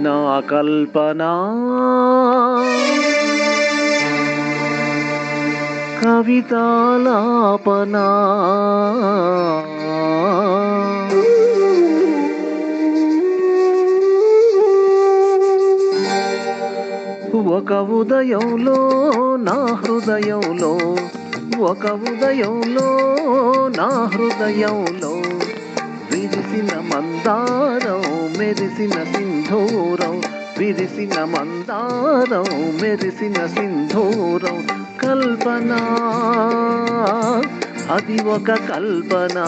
నా కల్పన కవితాలాపన ఒక ఉదయంలో నా హృదయంలో ఒక ఉదయంలో నా హృదయంలో విరిసిన మందారం మెరిసిన సింధూరం విరిసిన మందారం మెరిసిన సింధూరం కల్పన అది ఒక కల్పన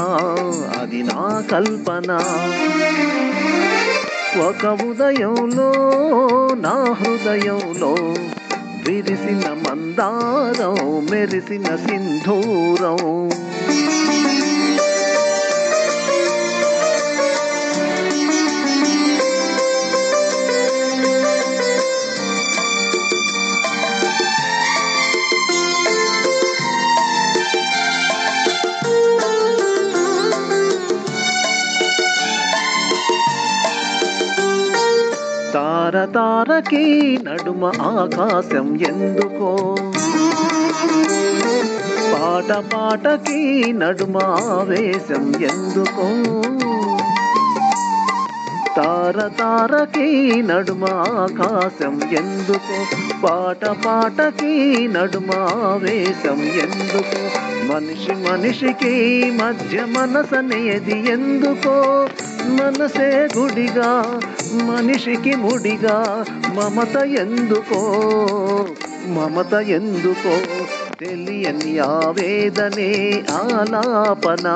అది నా కల్పన ఒక ఉదయంలో నా హృదయంలో విరిసిన మందారం మెరిసిన సింధూరం తార తారకి నడుమ ఆకాశం ఎందుకో పాట పాటకి నడుమ ఆవేశం ఎందుకో తార తారకి నడుమ ఆకాశం ఎందుకో పాట పాటకి నడుమ ఆవేశం ఎందుకో మనిషి మనిషికి మధ్య మనసనేది ఎందుకో మనసే గుడిగా మనిషికి ముడిగా మమత ఎందుకో మమత ఎందుకో తెలియని ఆవేదనే ఆలాపన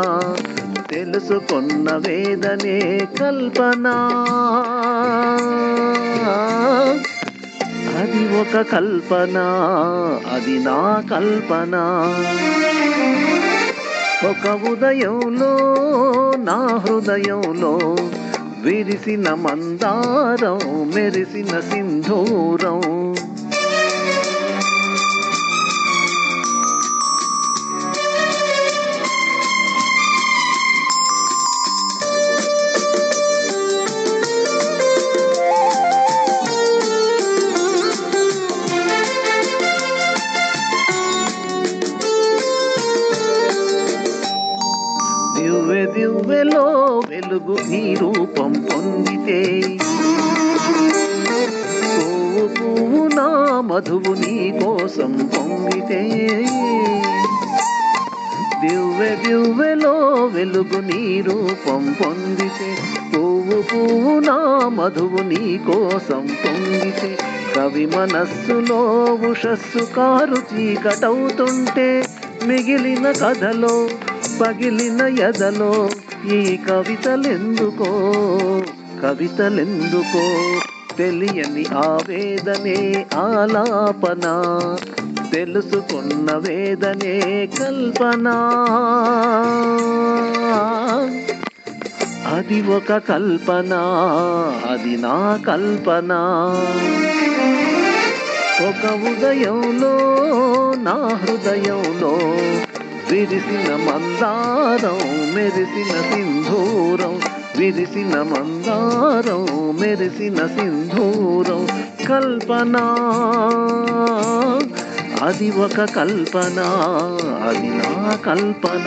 తెలుసుకున్న వేదనే కల్పన అది ఒక కల్పన అది నా కల్పన ఒక ఉదయంలో నా హృదయంలో విరిసిన మందారం మెరిసిన సింధూరం దివ్వె దివ్వెలో వెలుగు నీ రూపం పొందితే పువ్వు పువ్వు నా మధువు నీ కోసం పొంగితే దివ్వె దివ్వెలో వెలుగు నీ రూపం పొందితే పువ్వు పువ్వు నా మధువు నీ కోసం పొంగితే కవి మనస్సులో ఉషస్సు కారు చీకటవుతుంటే మిగిలిన కథలో పగిలిన ఎదలో ఈ కవితలెందుకో కవితలెందుకో తెలియని ఆవేదనే ఆలాపన తెలుసుకున్న వేదనే కల్పన అది ఒక కల్పన అది నా కల్పన ఒక ఉదయంలో నా హృదయంలో విరిసిన మందారం మెరిసిన సింధూరం విరిసిన మందారం మెరిసిన సింధూరం కల్పన అది ఒక కల్పన అది నా కల్పన